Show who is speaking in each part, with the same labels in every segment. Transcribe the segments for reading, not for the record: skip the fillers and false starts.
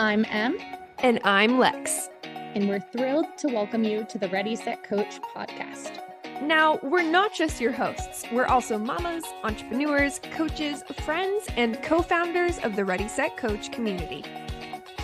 Speaker 1: I'm Em,
Speaker 2: And I'm Lex.
Speaker 1: and we're thrilled to welcome you to the Ready, Set, Coach podcast.
Speaker 2: Now, we're not just your hosts. We're also mamas, entrepreneurs, coaches, friends, and co-founders of the Ready, Set, Coach community.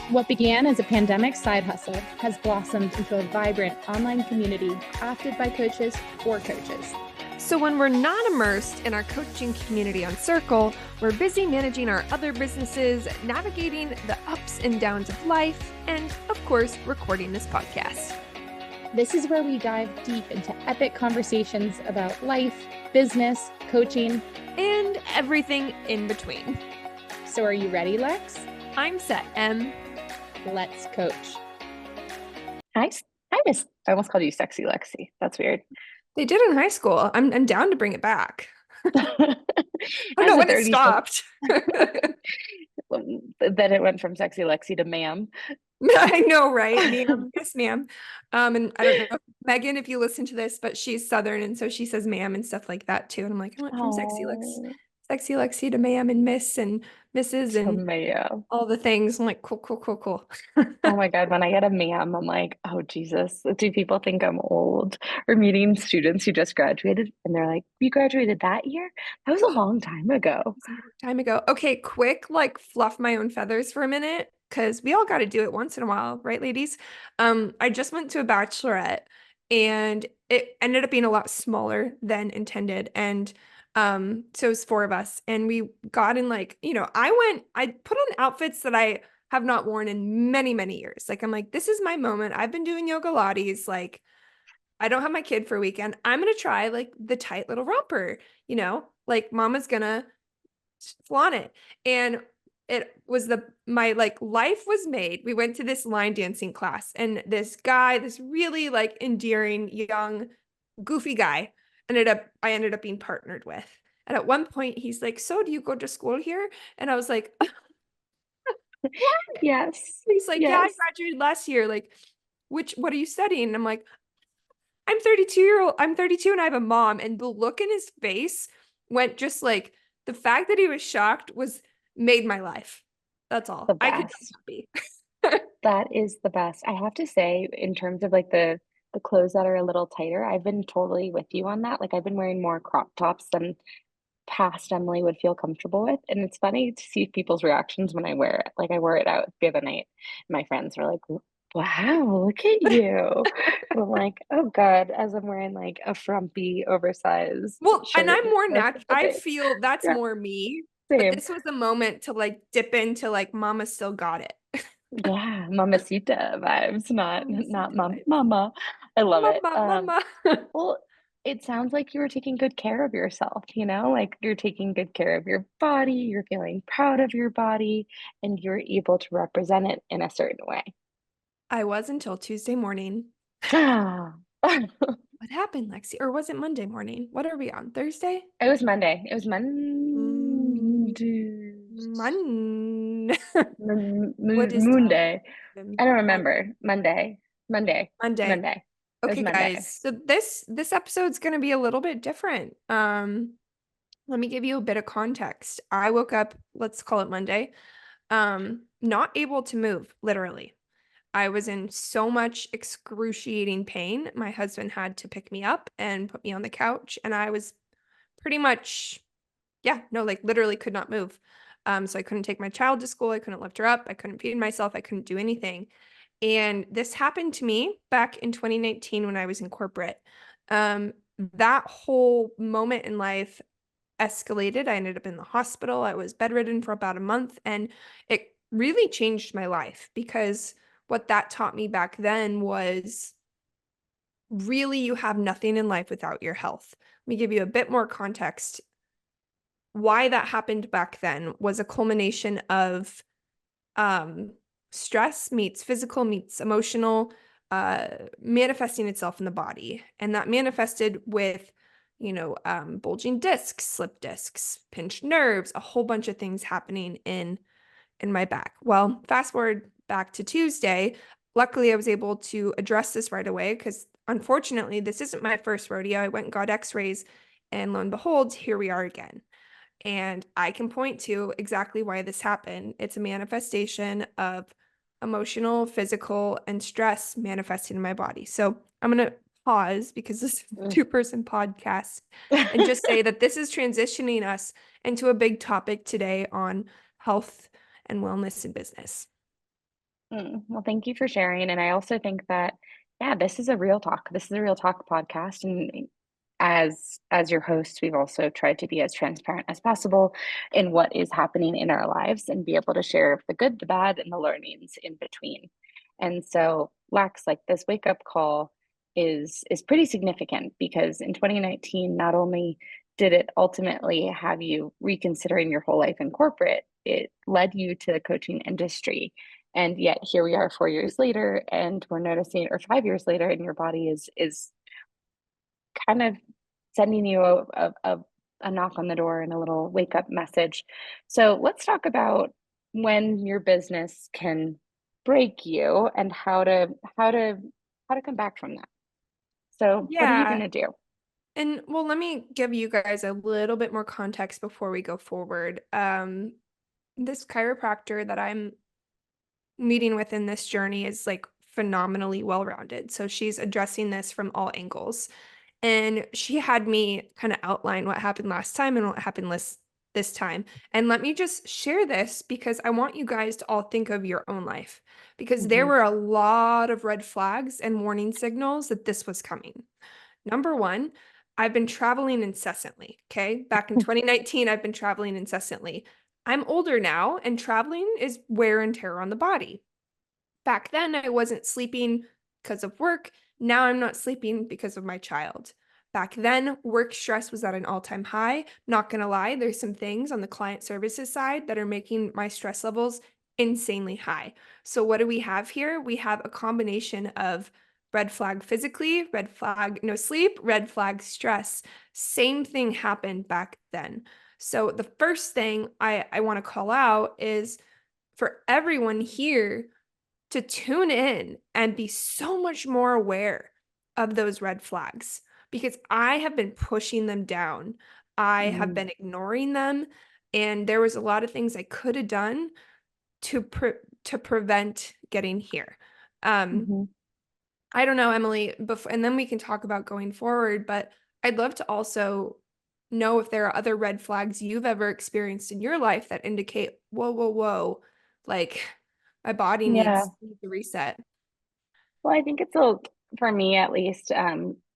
Speaker 1: What began as a pandemic side hustle has blossomed into a vibrant online community crafted by coaches for coaches.
Speaker 2: So when we're not immersed in our coaching community on Circle, we're busy managing our other businesses, navigating the ups and downs of life, and of course, recording this podcast.
Speaker 1: This is where we dive deep into epic conversations about life, business, coaching,
Speaker 2: and everything in between.
Speaker 1: So are you ready, Lex?
Speaker 2: I'm set, Em.
Speaker 1: Let's coach.
Speaker 3: I almost called you Sexy Lexi. That's weird.
Speaker 2: They did in high school. I'm down to bring it back. I don't know when it stopped.
Speaker 3: Then it went from Sexy Lexi to ma'am.
Speaker 2: I know, right? Ma'am. Yes, ma'am. And I don't know, Megan, if you listen to this, but she's Southern, and so she says ma'am and stuff like that too. And I'm like, I went from Sexy Lexi to ma'am and miss and Mrs. and
Speaker 3: ma'am.
Speaker 2: all the things. I'm like, cool.
Speaker 3: Oh my God, when I get a ma'am, I'm like, oh Jesus, do people think I'm old? Or meeting students who just graduated and they're like, you graduated that year? That was a long time ago.
Speaker 2: Okay, quick, like fluff my own feathers for a minute, because we all got to do it once in a while, right, ladies? I just went to a bachelorette and it ended up being a lot smaller than intended. And so it was four of us, and we got in like, I put on outfits that I have not worn in many, many years. Like, I'm like, this is my moment. I've been doing yoga lattes. Like, I don't have my kid for a weekend. I'm going to try like the tight little romper, like mama's gonna flaunt it. And it was my like life was made. We went to this line dancing class, and this guy, this really like endearing young goofy guy, I ended up being partnered with. And at one point he's like, so do you go to school here? And I was like,
Speaker 3: Yes.
Speaker 2: he's like, yeah, I graduated last year. Like, what are you studying? And I'm like, I'm 32 and I have a mom. And the look in his face went just like, the fact that he was shocked made my life. That's all.
Speaker 3: The
Speaker 2: I could
Speaker 3: best.
Speaker 2: be.
Speaker 3: That is the best. I have to say, in terms of like the clothes that are a little tighter, I've been totally with you on that. Like I've been wearing more crop tops than past Emily would feel comfortable with. And it's funny to see people's reactions when I wear it. Like I wore it out the other night. My friends were like, wow, look at you. And I'm like, oh God, as I'm wearing like a frumpy, oversized shirt.
Speaker 2: And I'm more natural. I feel that's more me.
Speaker 3: Same.
Speaker 2: But this was a moment to like dip into like mama still got it.
Speaker 3: Yeah, mamacita vibes, not mama. I love it.
Speaker 2: Mama.
Speaker 3: Well, it sounds like you were taking good care of yourself, like you're taking good care of your body, you're feeling proud of your body, and you're able to represent it in a certain way.
Speaker 2: I was until Tuesday morning.
Speaker 3: It
Speaker 2: What happened, Lexi? Or was it Monday morning? What are we on? Thursday?
Speaker 3: was Monday. It was Moon Day. I don't remember. Monday. It was
Speaker 2: Okay,
Speaker 3: Monday.
Speaker 2: guys. So this episode's going to be a little bit different. Let me give you a bit of context. I woke up, let's call it Monday, not able to move, literally. I was in so much excruciating pain. My husband had to pick me up and put me on the couch, and I was pretty much, literally could not move. So I couldn't take my child to school. I couldn't lift her up. I couldn't feed myself. I couldn't do anything. And this happened to me back in 2019 when I was in corporate. That whole moment in life escalated. I ended up in the hospital. I was bedridden for about a month, and it really changed my life, because what that taught me back then was really you have nothing in life without your health. Let me give you a bit more context. Why that happened back then was a culmination of stress meets physical meets emotional, manifesting itself in the body. And that manifested with, bulging discs, slip discs, pinched nerves, a whole bunch of things happening in my back. Well, fast forward back to Tuesday. Luckily, I was able to address this right away, because unfortunately, this isn't my first rodeo. I went and got x-rays, and lo and behold, here we are again. And I can point to exactly why this happened. It's a manifestation of emotional, physical, and stress manifesting in my body. So I'm going to pause because this is a two-person podcast and just say that this is transitioning us into a big topic today on health and wellness in business.
Speaker 3: Well, thank you for sharing. And I also think that, yeah, this is a real talk. This is a real talk podcast. And as your host, we've also tried to be as transparent as possible in what is happening in our lives and be able to share the good, the bad, and the learnings in between. And so, Lex, like this wake up call is pretty significant because in 2019, not only did it ultimately have you reconsidering your whole life in corporate, it led you to the coaching industry. And yet here we are 4 years later, and we're noticing, or 5 years later, and your body is kind of sending you a knock on the door and a little wake up message. So let's talk about when your business can break you and how to come back from that. So what are you
Speaker 2: Yeah.
Speaker 3: going to do?
Speaker 2: And well, let me give you guys a little bit more context before we go forward. This chiropractor that I'm meeting with in this journey is like phenomenally well-rounded. So she's addressing this from all angles. And she had me kind of outline what happened last time and what happened this time. And let me just share this because I want you guys to all think of your own life because there
Speaker 3: Mm-hmm.
Speaker 2: were a lot of red flags and warning signals that this was coming. Number one, I've been traveling incessantly. Okay. Back in 2019, I've been traveling incessantly. I'm older now, and traveling is wear and tear on the body. Back then, I wasn't sleeping because of work. Now I'm not sleeping because of my child. Back then, work stress was at an all-time high. Not gonna lie, there's some things on the client services side that are making my stress levels insanely high. So what do we have here? We have a combination of red flag physically, red flag no sleep, red flag stress. Same thing happened back then. So the first thing I want to call out is for everyone here to tune in and be so much more aware of those red flags because I have been pushing them down. I have
Speaker 3: Mm-hmm.
Speaker 2: been ignoring them, and there was a lot of things I could have done to prevent getting here. Um,
Speaker 3: Mm-hmm.
Speaker 2: I don't know, Emily, before, and then we can talk about going forward, but I'd love to also know if there are other red flags you've ever experienced in your life that indicate, whoa, whoa, whoa, like my body
Speaker 3: Yeah.
Speaker 2: needs a reset.
Speaker 3: Well, I think for me at least,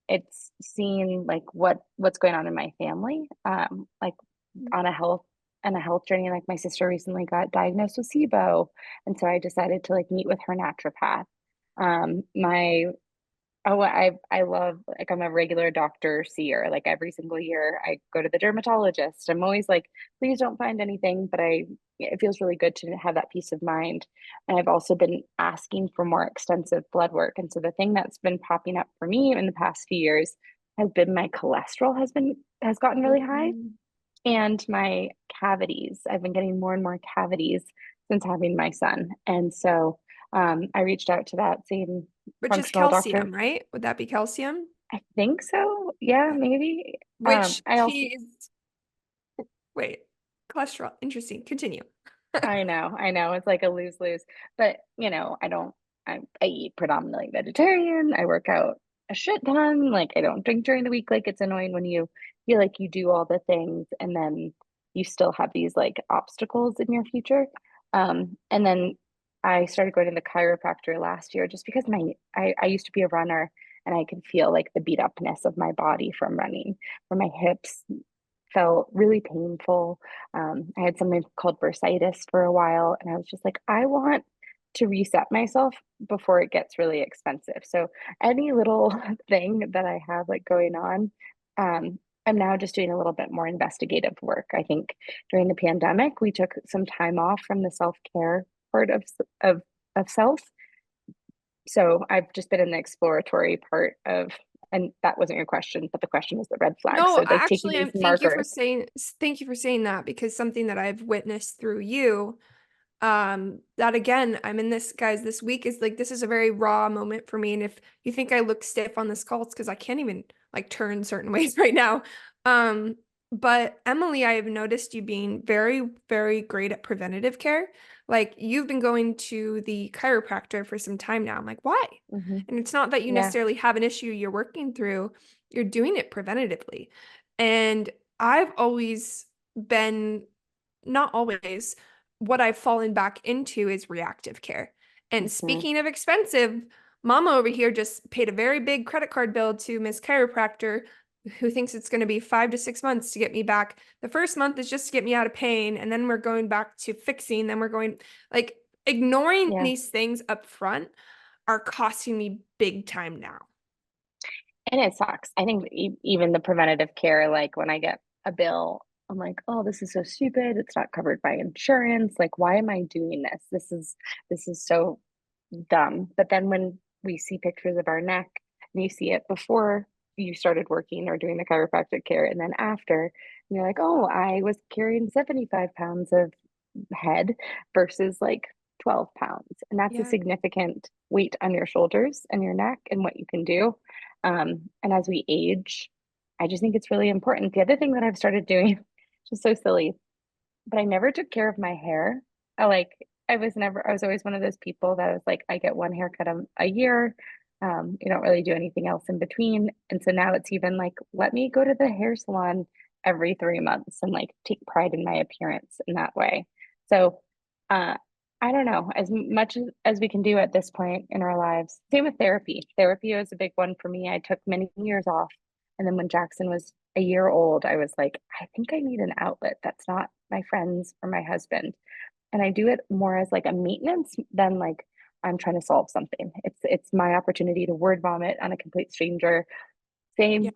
Speaker 3: it's seeing like what's going on in my family, like on a health journey. Like my sister recently got diagnosed with SIBO, and so I decided to like meet with her naturopath. My Oh, I love, like, I'm a regular doctor seer. Like every single year, I go to the dermatologist. I'm always like, please don't find anything, but it feels really good to have that peace of mind. And I've also been asking for more extensive blood work. And so the thing that's been popping up for me in the past few years has been my cholesterol has gotten really high,
Speaker 2: Mhm.
Speaker 3: and my cavities. I've been getting more and more cavities since having my son. And so I reached out to that same
Speaker 2: Which is
Speaker 3: functional doctor.
Speaker 2: calcium, right? Would that be calcium?
Speaker 3: I think so. Yeah,
Speaker 2: Okay.
Speaker 3: maybe.
Speaker 2: Which
Speaker 3: I also,
Speaker 2: she's, wait, cholesterol. Interesting. Continue.
Speaker 3: I know. It's like a lose-lose. But, I eat predominantly vegetarian. I work out a shit ton. Like I don't drink during the week. Like it's annoying when you feel like you do all the things and then you still have these like obstacles in your future. And then I started going to the chiropractor last year just because I used to be a runner and I could feel like the beat upness of my body from running, where my hips felt really painful. I had something called bursitis for a while, and I was just like, I want to reset myself before it gets really expensive. So any little thing that I have like going on, I'm now just doing a little bit more investigative work. I think during the pandemic, we took some time off from the self-care part of self. So I've just been in the exploratory part of, and that wasn't your question, but the question was the red flags.
Speaker 2: No,
Speaker 3: So like taking
Speaker 2: actually,
Speaker 3: these
Speaker 2: for
Speaker 3: markers.
Speaker 2: saying thank you for saying that because something that I've witnessed through you, that again, I'm in this, guys, this week is like this is a very raw moment for me. And if you think I look stiff on this call, it's because I can't even like turn certain ways right now. But Emily, I have noticed you being very, very great at preventative care. Like, you've been going to the chiropractor for some time now. I'm like, why?
Speaker 3: Mhm.
Speaker 2: And it's not that you
Speaker 3: Yeah.
Speaker 2: necessarily have an issue you're working through, you're doing it preventatively. And I've always been, not always, what I've fallen back into is reactive care. And
Speaker 3: Mhm.
Speaker 2: speaking of expensive, Mama over here just paid a very big credit card bill to Miss Chiropractor, who thinks it's going to be 5 to 6 months to get me back. The first month is just to get me out of pain, and then we're going back to fixing. Then we're going, like, ignoring
Speaker 3: Yeah.
Speaker 2: these things up front are costing me big time now.
Speaker 3: And it sucks. I think even the preventative care, like when I get a bill, I'm like, oh, this is so stupid. It's not covered by insurance. Like, why am I doing this? This is so dumb. But then when we see pictures of our neck and you see it before you started working or doing the chiropractic care, and then after, and you're like, oh, I was carrying 75 pounds of head versus like 12 pounds. And that's a
Speaker 2: Yeah.
Speaker 3: significant weight on your shoulders and your neck and what you can do. And as we age, I just think it's really important. The other thing that I've started doing, which is so silly, but I never took care of my hair. I was always one of those people that was like, I get one haircut a year. You don't really do anything else in between. And so now it's even like, let me go to the hair salon every 3 months and like take pride in my appearance in that way. So, uh, I don't know, as much as we can do at this point in our lives. Same with therapy. Therapy was a big one for me. I took many years off. And then when Jackson was a year old, I was like, I think I need an outlet that's not my friends or my husband. And I do it more as like a maintenance than like I'm trying to solve something. It's my opportunity to word vomit on a complete stranger,
Speaker 2: Yeah.
Speaker 3: say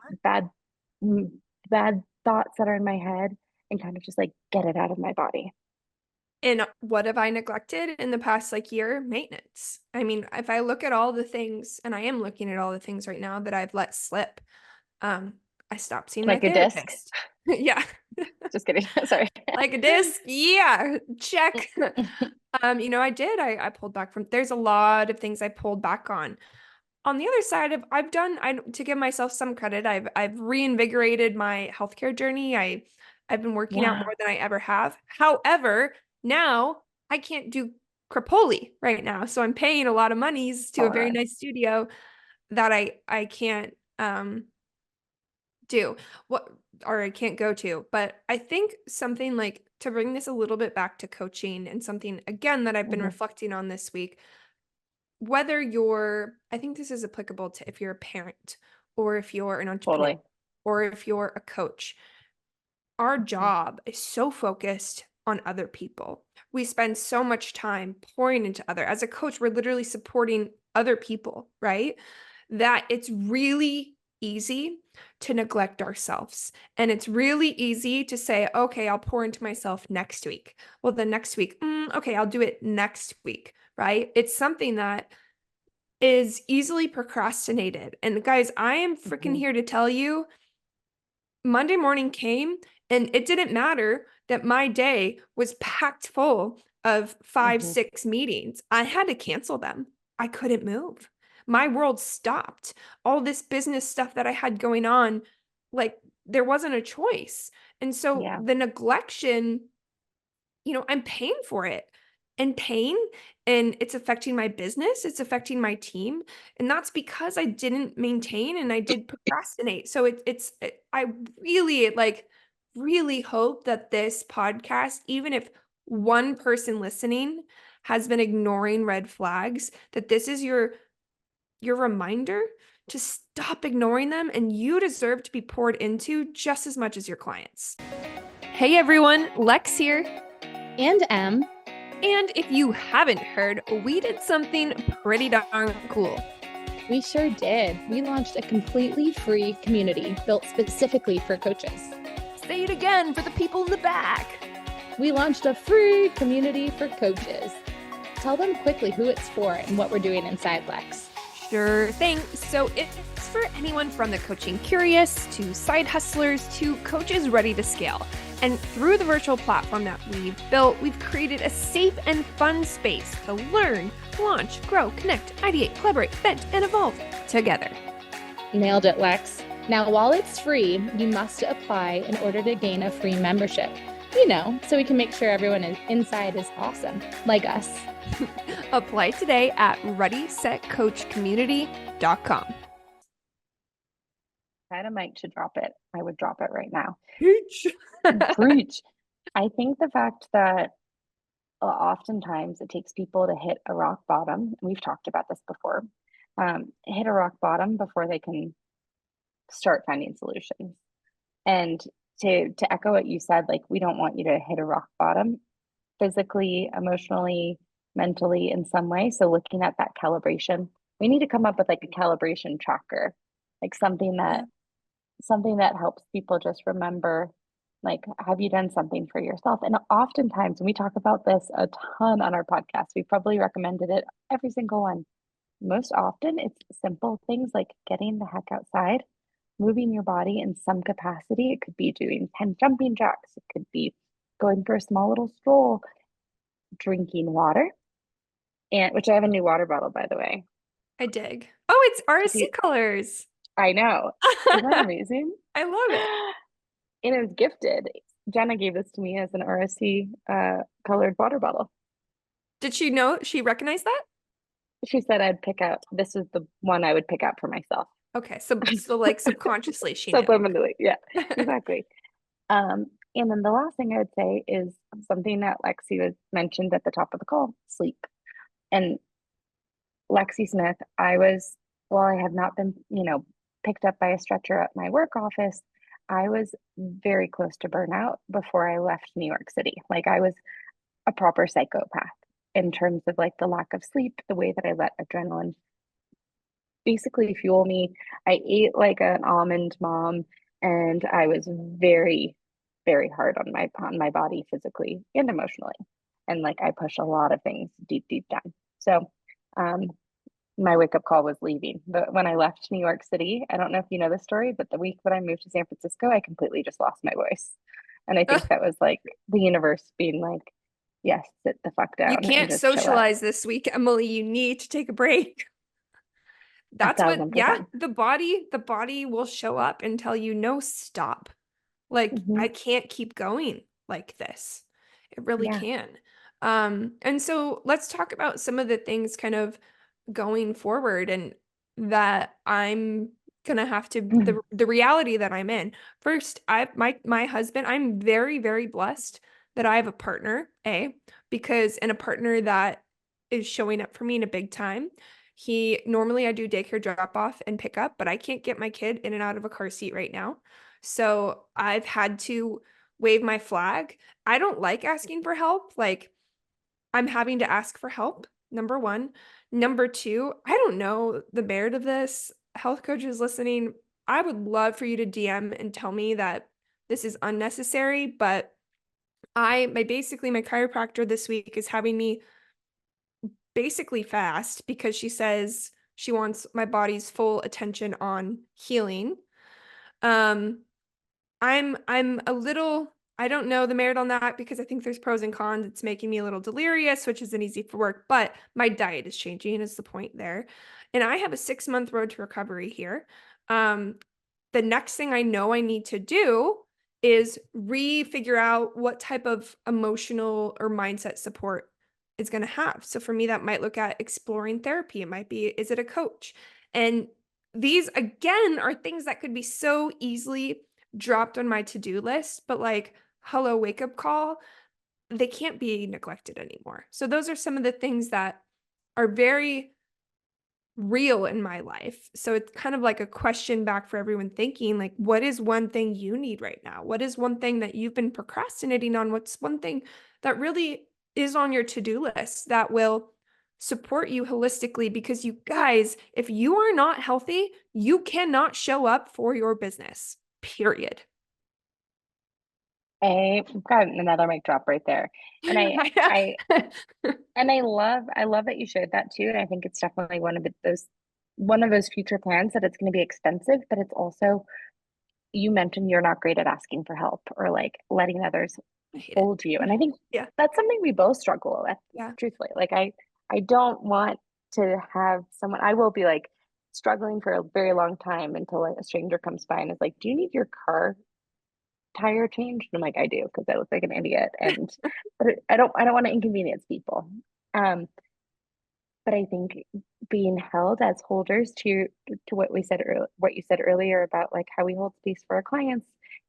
Speaker 3: mm, bad thoughts that are in my head and kind of just like get it out of my body.
Speaker 2: And what have I neglected in the past like year? Maintenance. I mean, if I look at all the things, and I am looking at all the things right now that I've let slip, um, I stopped seeing my
Speaker 3: Like a disc.
Speaker 2: therapist. Yeah.
Speaker 3: Just kidding. Sorry.
Speaker 2: Like a disc. Yeah. Check. I pulled back from, there's a lot of things I pulled back on. On the other side of, to give myself some credit, I've reinvigorated my healthcare journey. I've been working out
Speaker 3: Yeah,
Speaker 2: more than I ever have. However, now I can't do Crapoli right now. So I'm paying a lot of monies to
Speaker 3: oh
Speaker 2: a
Speaker 3: my
Speaker 2: very
Speaker 3: God.
Speaker 2: nice studio that I can't do what, or I can't go to. But I think something, like, to bring this a little bit back to coaching, and something again that I've been
Speaker 3: Hmm.
Speaker 2: reflecting on this week, whether you're, I think this is applicable to if you're a parent or if you're an entrepreneur
Speaker 3: Totally.
Speaker 2: or if you're a coach, our
Speaker 3: Mhm.
Speaker 2: job is so focused on other people. We spend so much time pouring into other. As a coach, we're literally supporting other people, right? That it's really easy to neglect ourselves. And it's really easy to say, okay, I'll pour into myself next week. Well, the next week, okay, I'll do it next week, right? It's something that is easily procrastinated. And guys, I am freaking
Speaker 3: Mhm.
Speaker 2: here to tell you, Monday morning came, and it didn't matter that my day was packed full of five,
Speaker 3: Mhm.
Speaker 2: 6 meetings. I had to cancel them. I couldn't move. My world stopped. All this business stuff that I had going on, like, there wasn't a choice. And so
Speaker 3: Yeah.
Speaker 2: the neglection, I'm paying for it, and pain, and it's affecting my business, it's affecting my team, and that's because I didn't maintain and I did procrastinate. So I really, like, really hope that this podcast, even if one person listening has been ignoring red flags, that this is your reminder to stop ignoring them, and you deserve to be poured into just as much as your clients. Hey everyone, Lex here.
Speaker 1: And Em,
Speaker 2: And if you haven't heard, we did something pretty darn cool.
Speaker 1: we sure did. We launched a completely free community built specifically for coaches.
Speaker 2: Say it again for the people in the back.
Speaker 1: We launched a free community for coaches. Tell them quickly who it's for and what we're doing inside, Lex.
Speaker 2: Sure thing. So it's for anyone from the coaching curious to side hustlers to coaches ready to scale. And through the virtual platform that we've built, we've created a safe and fun space to learn, launch, grow, connect, ideate, collaborate, vent, and evolve together.
Speaker 1: Nailed it, Lex. Now, while it's free, you must apply in order to gain a free membership. So we can make sure everyone inside is awesome, like us.
Speaker 2: Apply today at readysetcoachcommunity.com.
Speaker 3: Dynamite should drop it. I would drop it right now.
Speaker 2: Preach.
Speaker 3: Preach. I think the fact that oftentimes it takes people to hit a rock bottom, and we've talked about this before, hit a rock bottom before they can start finding solutions. And to echo what you said, like, we don't want you to hit a rock bottom physically, emotionally, mentally, in some way. So looking at that calibration, we need to come up with like a calibration tracker, like something that helps people just remember, like, have you done something for yourself? And oftentimes, and we talk about this a ton on our podcast, we probably recommended it every single one. Most often, it's simple things like getting the heck outside, moving your body in some capacity. It could be doing 10 jumping jacks, it could be going for a small little stroll, drinking water, and which I have a new water bottle, by the way.
Speaker 2: I dig. Oh, it's RSC colors.
Speaker 3: I know. Isn't that amazing?
Speaker 2: I love it.
Speaker 3: And it was gifted. Jenna gave this to me as an RSC colored water bottle.
Speaker 2: Did she recognize that?
Speaker 3: She said this is the one I would pick out for myself.
Speaker 2: Okay, so like subconsciously she knew.
Speaker 3: Subliminally, yeah, exactly. And then the last thing I would say is something that Lexi was mentioned at the top of the call: sleep. And Lexi Smith, while I had not been, picked up by a stretcher at my work office, I was very close to burnout before I left New York City. Like, I was a proper psychopath in terms of like the lack of sleep, the way that I let adrenaline basically fuel me. I ate like an almond mom, and I was very, very hard on my body physically and emotionally. And like, I push a lot of things deep, deep down. So my wake up call was leaving. But when I left New York City, I don't know if you know the story, but the week that I moved to San Francisco, I completely just lost my voice. And I think that was like the universe being like, yes, sit the fuck down.
Speaker 2: You can't socialize this week, Emily. You need to take a break. That's what,
Speaker 3: 1000%.
Speaker 2: the body will show up and tell you, no, stop. Like, I can't keep going like this. It really can. And so let's talk about some of the things kind of going forward and that I'm gonna have to the reality that I'm in. First, my husband, I'm very, very blessed that I have a partner, because and a partner that is showing up for me in a big time. Normally I do daycare drop off and pick up, but I can't get my kid in and out of a car seat right now. So I've had to wave my flag. I don't like asking for help. Like, I'm having to ask for help, number one. Number two, I don't know the merit of this. Health coaches listening, I would love for you to DM and tell me that this is unnecessary, but my chiropractor this week is having me basically fast because she says she wants my body's full attention on healing. I'm a little, I don't know the merit on that because I think there's pros and cons. It's making me a little delirious, which isn't easy for work, but my diet is changing is the point there. And I have a 6-month road to recovery here. The next thing I know I need to do is figure out what type of emotional or mindset support it's going to have. So for me, that might look at exploring therapy. It might be, is it a coach? And these, again, are things that could be so easily dropped on my to-do list, but like, hello, wake up call, they can't be neglected anymore. So those are some of the things that are very real in my life. So it's kind of like a question back for everyone thinking, like, what is one thing you need right now? What is one thing that you've been procrastinating on? What's one thing that really is on your to-do list that will support you holistically? Because you guys, if you are not healthy, you cannot show up for your business, period.
Speaker 3: I've got another mic drop right there. And I love that you shared that too. And I think it's definitely one of those future plans that it's going to be expensive, but it's also, you mentioned you're not great at asking for help or like letting others hold you. And I think that's something we both struggle with.
Speaker 2: Yeah.
Speaker 3: Truthfully. Like, I don't want to have someone, I will be like struggling for a very long time until a stranger comes by and is like, do you need your car tire changed? And I'm like, I do, because I look like an idiot. And but I don't want to inconvenience people. Um, but I think being held as holders to what we said what you said earlier about like how we hold space for our clients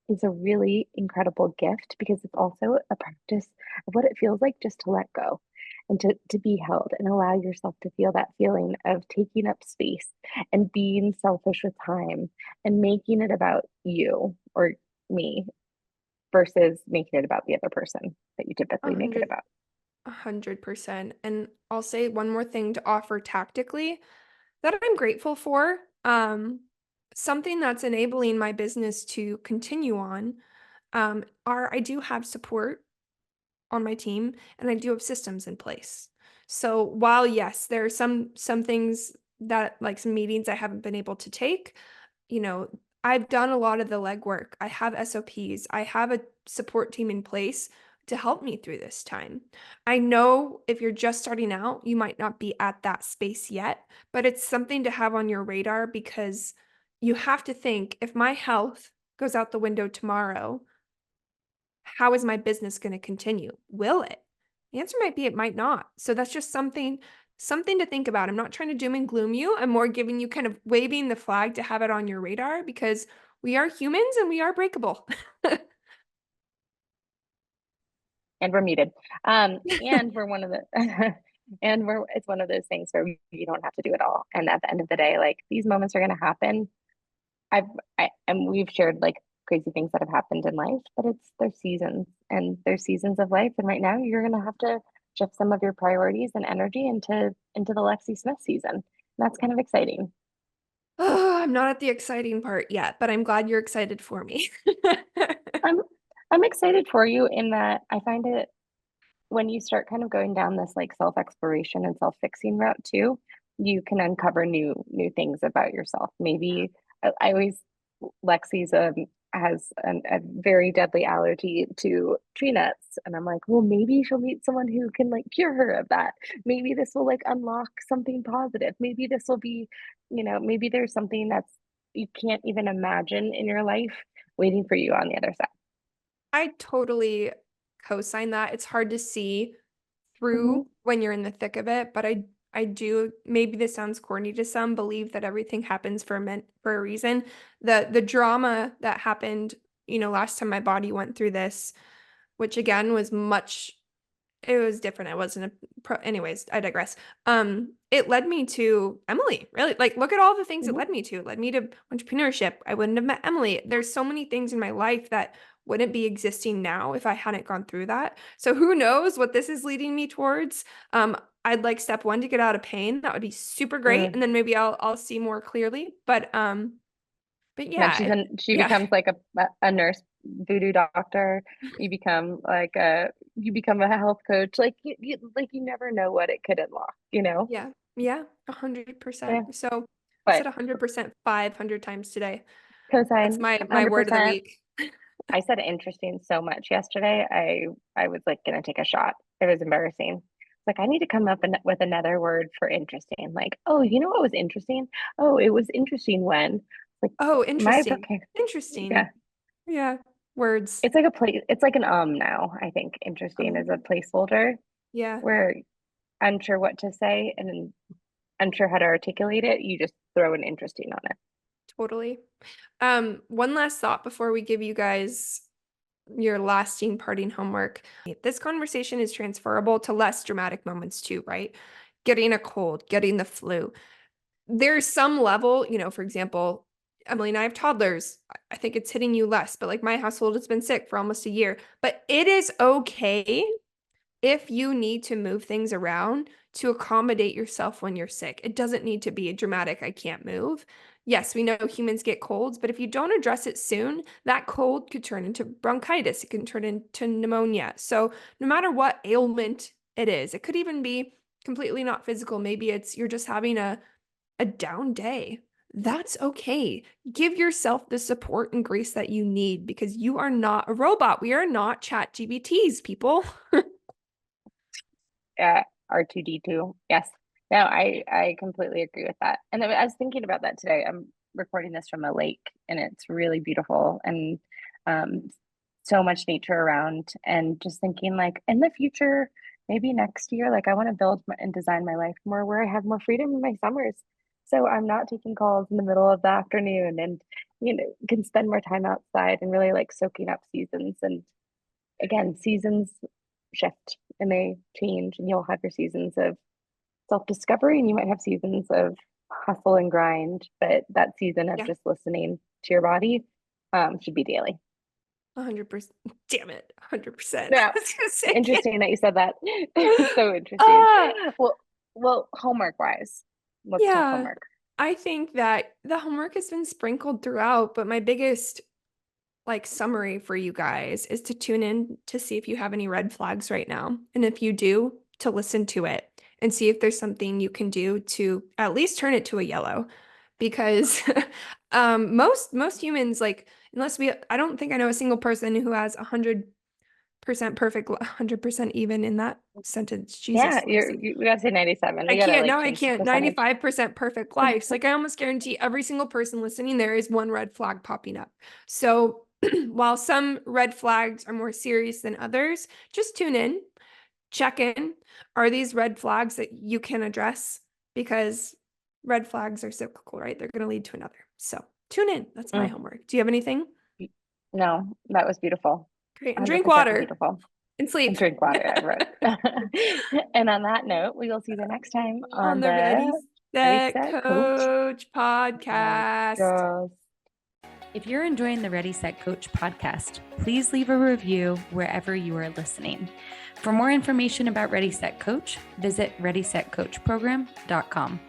Speaker 3: is a really incredible gift, because it's also a practice of what it feels like just to let go and to be held and allow yourself to feel that feeling of taking up space and being selfish with time and making it about you or me versus making it about the other person that you
Speaker 2: A
Speaker 3: typically make it
Speaker 2: hundred,
Speaker 3: about.
Speaker 2: 100%. And I'll say one more thing to offer tactically that I'm grateful for. Something that's enabling my business to continue on, are I do have support on my team and I do have systems in place. So while yes, there are some things that like some meetings I haven't been able to take, you know, I've done a lot of the legwork. I have SOPs. I have a support team in place to help me through this time. I know if you're just starting out, you might not be at that space yet, but it's something to have on your radar, because you have to think, if my health goes out the window tomorrow, how is my business going to continue? Will it? The answer might be it might not. So that's just something to think about. I'm not trying to doom and gloom you. I'm more giving you kind of waving the flag to have it on your radar, because we are humans and we are breakable.
Speaker 3: And we're muted. And we're one of the and we're it's one of those things where you don't have to do it all. And at the end of the day, like these moments are going to happen. And we've shared like crazy things that have happened in life, but there's seasons, and there's seasons of life. And right now, you're going to have to shift some of your priorities and energy into the Lexi Smith season. And that's kind of exciting.
Speaker 2: Oh, I'm not at the exciting part yet, but I'm glad you're excited for me.
Speaker 3: I'm I'm excited for you in that I find it when you start kind of going down this like self-exploration and self-fixing route too, you can uncover new things about yourself. Maybe I always Lexi's has a very deadly allergy to tree nuts, and I'm like, well, maybe she'll meet someone who can like cure her of that. Maybe this will like unlock something positive. Maybe this will be, maybe there's something that's you can't even imagine in your life waiting for you on the other side.
Speaker 2: I totally co-sign that. It's hard to see through
Speaker 3: Hmm.
Speaker 2: when you're in the thick of it, but I do, maybe this sounds corny to some, believe that everything happens for a reason. The drama that happened, last time my body went through this, which again was much, it was different. I wasn't a pro. Anyways, I digress. It led me to Emily, really. Like, look at all the things it
Speaker 3: Hmm.
Speaker 2: led me to. It led me to entrepreneurship. I wouldn't have met Emily. There's so many things in my life that wouldn't be existing now if I hadn't gone through that. So who knows what this is leading me towards? I'd like step one to get out of pain. That would be super great. And then maybe I'll see more clearly. But
Speaker 3: Then
Speaker 2: yeah,
Speaker 3: she
Speaker 2: yeah,
Speaker 3: becomes like a nurse voodoo doctor. You become like you become a health coach. Like you never know what it could unlock.
Speaker 2: yeah, yeah,
Speaker 3: Yeah.
Speaker 2: 100%. So I
Speaker 3: But
Speaker 2: said 100% 500 times today. That's
Speaker 3: cosine
Speaker 2: my word of the
Speaker 3: 100%.
Speaker 2: week.
Speaker 3: I said interesting so much yesterday. I was like gonna take a shot. It was embarrassing. Like I need to come up with another word for interesting. Like, oh, you know what was interesting? Oh, it was interesting when like
Speaker 2: Oh,
Speaker 3: my
Speaker 2: interesting.
Speaker 3: vocab.
Speaker 2: Interesting.
Speaker 3: Yeah.
Speaker 2: Yeah. Words.
Speaker 3: It's like a place. It's like an now. I think interesting is a placeholder
Speaker 2: Yeah,
Speaker 3: where unsure what to say and then unsure how to articulate it. You just throw an interesting on it.
Speaker 2: totally. One last thought before we give you guys your lasting parting homework. This conversation is transferable to less dramatic moments too, right? Getting a cold, getting the flu. There's some level, for example, Emily and I have toddlers. I think it's hitting you less, but like my household has been sick for almost a year. But it is okay if you need to move things around to accommodate yourself when you're sick. It doesn't need to be a dramatic, I can't move. Yes, we know humans get colds, but if you don't address it soon, that cold could turn into bronchitis. It can turn into pneumonia. So no matter what ailment it is, it could even be completely not physical. Maybe it's you're just having a down day. That's okay. Give yourself the support and grace that you need, because you are not a robot. We are not chat GBTs, people.
Speaker 3: R2D2. Yes. No, I completely agree with that. And I was thinking about that today. I'm recording this from a lake, and it's really beautiful. And um, so much nature around, and just thinking like in the future, maybe next year, like I want to build and design my life more where I have more freedom in my summers. So I'm not taking calls in the middle of the afternoon, and can spend more time outside and really like soaking up seasons. And again, seasons shift and they change, and you'll have your seasons of self-discovery and you might have seasons of hustle and grind, but that season of just listening to your body should be daily.
Speaker 2: 100%. Damn it. 100%.
Speaker 3: Yeah. Interesting that you said that. So interesting. Well, homework wise, let's talk homework.
Speaker 2: I think that the homework has been sprinkled throughout, but my biggest like summary for you guys is to tune in to see if you have any red flags right now. And if you do, to listen to it and see if there's something you can do to at least turn it to a yellow. Because most humans, like, I don't think I know a single person who has 100% perfect, 100% even in that sentence. Jesus.
Speaker 3: Yeah, we gotta say 97.
Speaker 2: I can't. 95% perfect lives. Like I almost guarantee every single person listening, there is one red flag popping up. So while some red flags are more serious than others, just tune in, check in. Are these red flags that you can address? Because red flags are cyclical, right? They're going to lead to another. So tune in. That's my homework. Do you have anything?
Speaker 3: No, that was beautiful.
Speaker 2: Great. And drink water.
Speaker 3: Beautiful.
Speaker 2: And sleep.
Speaker 3: And drink water, I wrote. And on that note, we will see you next time on the
Speaker 2: Ready, Set, Coach podcast.
Speaker 3: Girls.
Speaker 4: If you're enjoying the Ready, Set, Coach podcast, please leave a review wherever you are listening. For more information about Ready, Set, Coach, visit readysetcoachprogram.com.